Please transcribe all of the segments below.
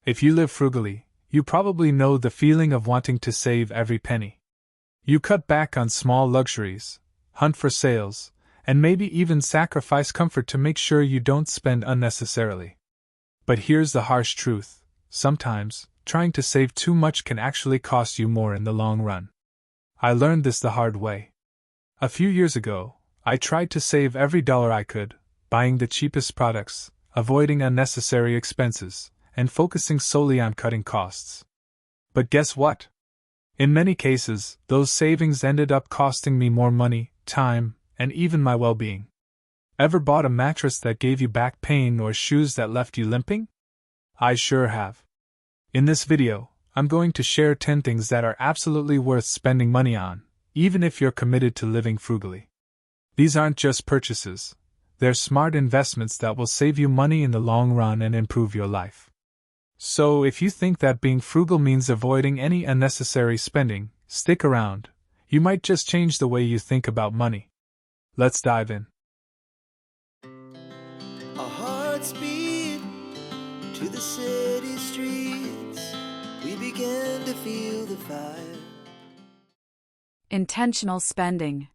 If you live frugally, you probably know the feeling of wanting to save every penny. You cut back on small luxuries, hunt for sales, and maybe even sacrifice comfort to make sure you don't spend unnecessarily. But here's the harsh truth: sometimes, trying to save too much can actually cost you more in the long run. I learned this the hard way. A few years ago, I tried to save every dollar I could, buying the cheapest products, avoiding unnecessary expenses, and focusing solely on cutting costs. But guess what? In many cases, those savings ended up costing me more money, time, and even my well-being. Ever bought a mattress that gave you back pain or shoes that left you limping? I sure have. In this video, I'm going to share 10 things that are absolutely worth spending money on, even if you're committed to living frugally. These aren't just purchases, they're smart investments that will save you money in the long run and improve your life. So if you think that being frugal means avoiding any unnecessary spending, stick around. You might just change the way you think about money. Let's dive in. Our hearts beat to the city streets. We began to feel the fire. Intentional spending.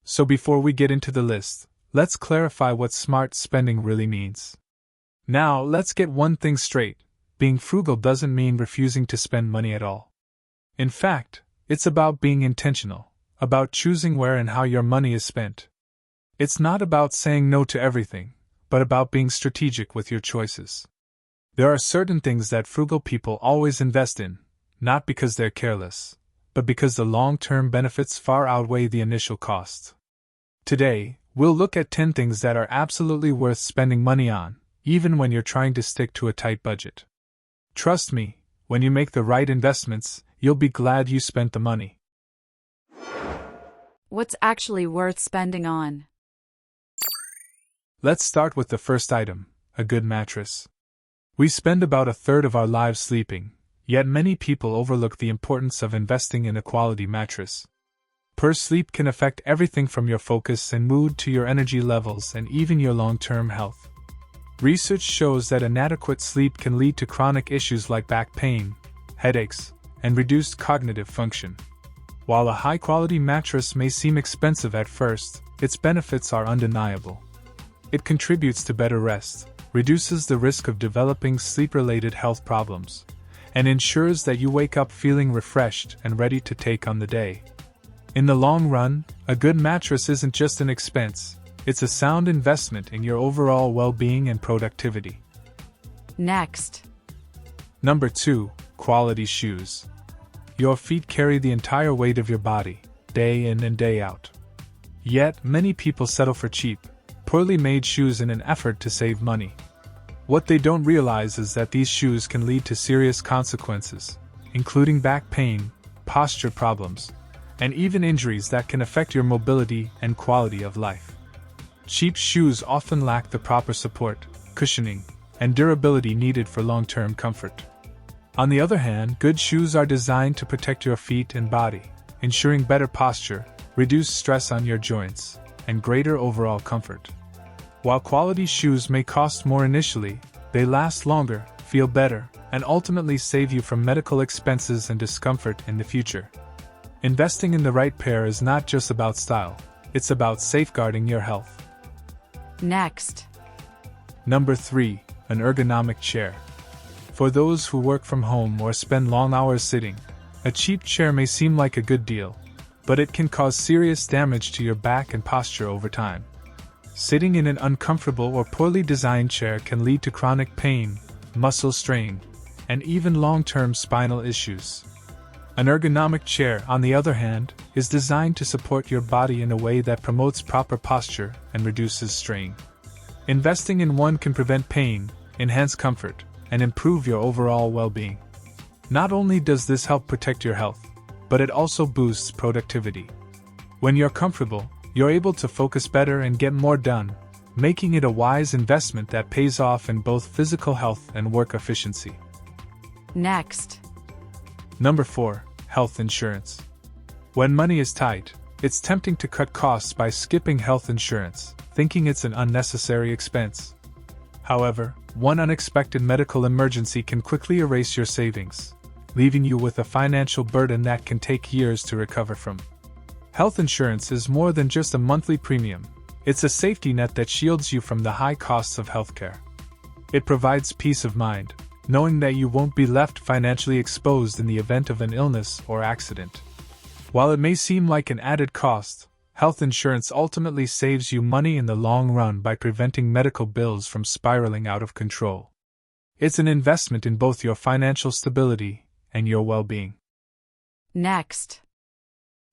So before we get into the list, let's clarify what smart spending really means. Now, let's get one thing straight: being frugal doesn't mean refusing to spend money at all. In fact, it's about being intentional, about choosing where and how your money is spent. It's not about saying no to everything, but about being strategic with your choices. There are certain things that frugal people always invest in, not because they're careless, but because the long-term benefits far outweigh the initial cost. Today, we'll look at 10 things that are absolutely worth spending money on, even when you're trying to stick to a tight budget. Trust me, when you make the right investments, you'll be glad you spent the money. What's actually worth spending on? Let's start with the first item: a good mattress. We spend about a third of our lives sleeping, yet many people overlook the importance of investing in a quality mattress. Poor sleep can affect everything from your focus and mood to your energy levels and even your long-term health. Research shows that inadequate sleep can lead to chronic issues like back pain, headaches, and reduced cognitive function. While a high-quality mattress may seem expensive at first, its benefits are undeniable. It contributes to better rest, reduces the risk of developing sleep-related health problems, and ensures that you wake up feeling refreshed and ready to take on the day. In the long run, a good mattress isn't just an expense, it's a sound investment in your overall well-being and productivity. Next. Number 2, quality shoes. Your feet carry the entire weight of your body, day in and day out. Yet, many people settle for cheap, poorly made shoes in an effort to save money. What they don't realize is that these shoes can lead to serious consequences, including back pain, posture problems, and even injuries that can affect your mobility and quality of life. Cheap shoes often lack the proper support, cushioning, and durability needed for long-term comfort. On the other hand, good shoes are designed to protect your feet and body, ensuring better posture, reduced stress on your joints, and greater overall comfort. While quality shoes may cost more initially, they last longer, feel better, and ultimately save you from medical expenses and discomfort in the future. Investing in the right pair is not just about style, it's about safeguarding your health. Next. Number 3, an ergonomic chair. For those who work from home or spend long hours sitting, a cheap chair may seem like a good deal, but it can cause serious damage to your back and posture over time. Sitting in an uncomfortable or poorly designed chair can lead to chronic pain, muscle strain, and even long-term spinal issues. An ergonomic chair, on the other hand, is designed to support your body in a way that promotes proper posture and reduces strain. Investing in one can prevent pain, enhance comfort, and improve your overall well-being. Not only does this help protect your health, but it also boosts productivity. When you're comfortable, you're able to focus better and get more done, making it a wise investment that pays off in both physical health and work efficiency. Next. Number 4, health insurance. When money is tight, it's tempting to cut costs by skipping health insurance, thinking it's an unnecessary expense. However, one unexpected medical emergency can quickly erase your savings, leaving you with a financial burden that can take years to recover from. Health insurance is more than just a monthly premium. It's a safety net that shields you from the high costs of healthcare. It provides peace of mind, knowing that you won't be left financially exposed in the event of an illness or accident. While it may seem like an added cost, health insurance ultimately saves you money in the long run by preventing medical bills from spiraling out of control. It's an investment in both your financial stability and your well-being. Next.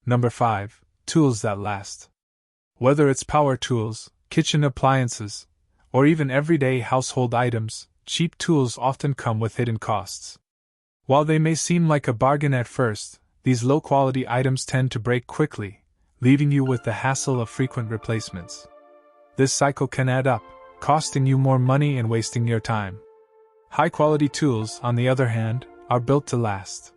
Number 5. Tools that last. Whether it's power tools, kitchen appliances, or even everyday household items, cheap tools often come with hidden costs. While they may seem like a bargain at first, these low-quality items tend to break quickly, leaving you with the hassle of frequent replacements. This cycle can add up, costing you more money and wasting your time. High-quality tools, on the other hand, are built to last.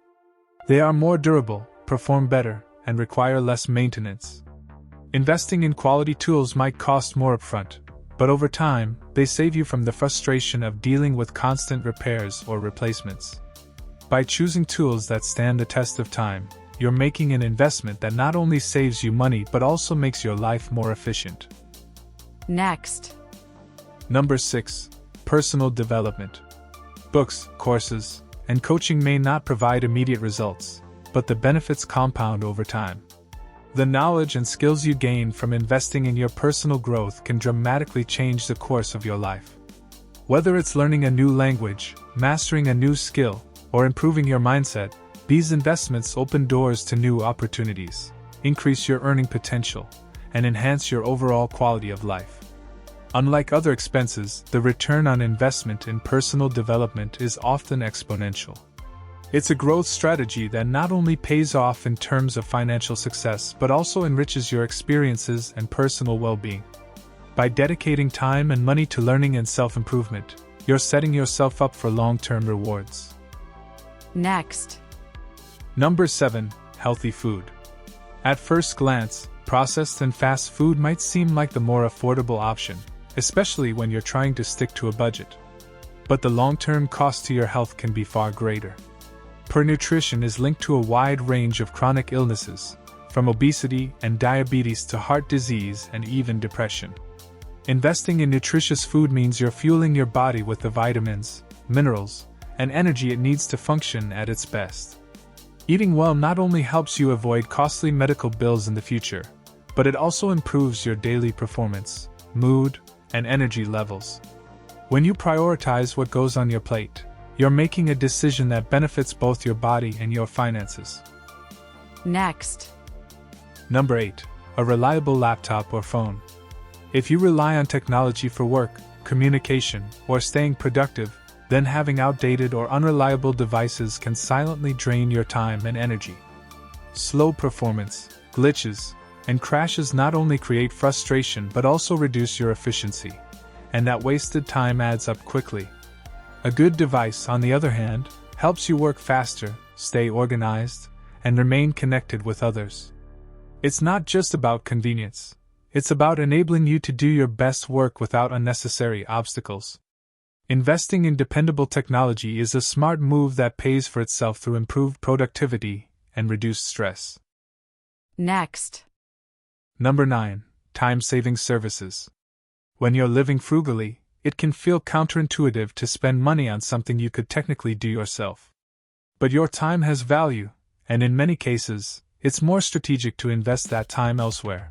They are more durable, perform better, and require less maintenance. Investing in quality tools might cost more upfront, but over time, they save you from the frustration of dealing with constant repairs or replacements. By choosing tools that stand the test of time, you're making an investment that not only saves you money but also makes your life more efficient. Next. Number 6. Personal development. Books, courses, and coaching may not provide immediate results, but the benefits compound over time. The knowledge and skills you gain from investing in your personal growth can dramatically change the course of your life. Whether it's learning a new language, mastering a new skill, or improving your mindset, these investments open doors to new opportunities, increase your earning potential, and enhance your overall quality of life. Unlike other expenses, the return on investment in personal development is often exponential. It's a growth strategy that not only pays off in terms of financial success but also enriches your experiences and personal well-being. By dedicating time and money to learning and self-improvement, you're setting yourself up for long-term rewards. Next. Number 7. Healthy food. At first glance, processed and fast food might seem like the more affordable option, especially when you're trying to stick to a budget. But the long-term cost to your health can be far greater. Poor nutrition is linked to a wide range of chronic illnesses, from obesity and diabetes to heart disease and even depression. Investing in nutritious food means you're fueling your body with the vitamins, minerals, and energy it needs to function at its best. Eating well not only helps you avoid costly medical bills in the future, but it also improves your daily performance, mood, and energy levels. When you prioritize what goes on your plate, you're making a decision that benefits both your body and your finances. Next. Number 8. A reliable laptop or phone. If you rely on technology for work, communication, or staying productive, then having outdated or unreliable devices can silently drain your time and energy. Slow performance, glitches, and crashes not only create frustration but also reduce your efficiency, and that wasted time adds up quickly. A good device, on the other hand, helps you work faster, stay organized, and remain connected with others. It's not just about convenience. It's about enabling you to do your best work without unnecessary obstacles. Investing in dependable technology is a smart move that pays for itself through improved productivity and reduced stress. Next. Number 9. Time-saving services. When you're living frugally, it can feel counterintuitive to spend money on something you could technically do yourself. But your time has value, and in many cases, it's more strategic to invest that time elsewhere.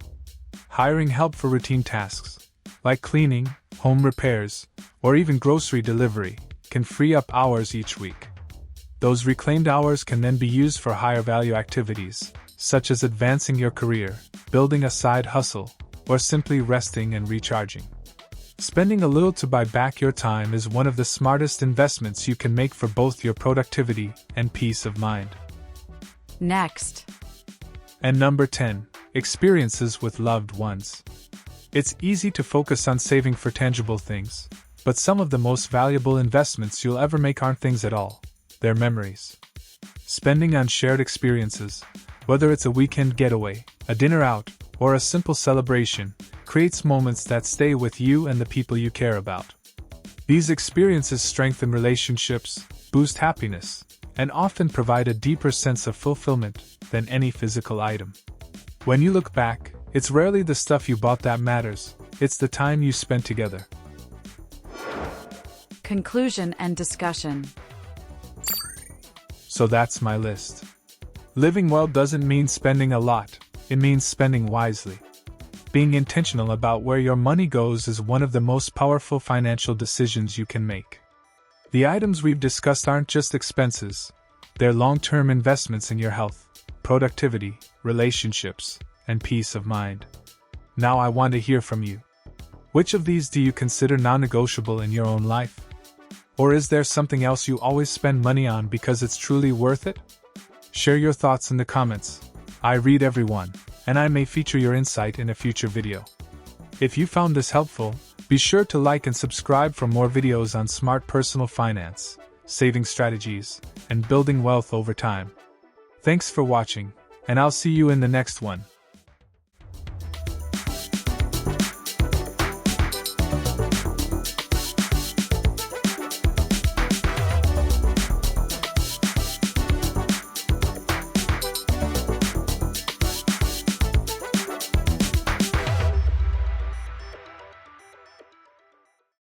Hiring help for routine tasks, like cleaning, home repairs, or even grocery delivery, can free up hours each week. Those reclaimed hours can then be used for higher value activities, such as advancing your career, building a side hustle, or simply resting and recharging. Spending a little to buy back your time is one of the smartest investments you can make for both your productivity and peace of mind. Next. And number 10. Experiences with loved ones. It's easy to focus on saving for tangible things, but some of the most valuable investments you'll ever make aren't things at all. They're memories. Spending on shared experiences, whether it's a weekend getaway, a dinner out, or a simple celebration, creates moments that stay with you and the people you care about. These experiences strengthen relationships, boost happiness, and often provide a deeper sense of fulfillment than any physical item. When you look back, it's rarely the stuff you bought that matters, it's the time you spent together. Conclusion and discussion. So that's my list. Living well doesn't mean spending a lot, it means spending wisely. Being intentional about where your money goes is one of the most powerful financial decisions you can make. The items we've discussed aren't just expenses, they're long-term investments in your health, productivity, relationships, and peace of mind. Now I want to hear from you. Which of these do you consider non-negotiable in your own life? Or is there something else you always spend money on because it's truly worth it? Share your thoughts in the comments. I read every one, and I may feature your insight in a future video. If you found this helpful, be sure to like and subscribe for more videos on smart personal finance, saving strategies, and building wealth over time. Thanks for watching, and I'll see you in the next one.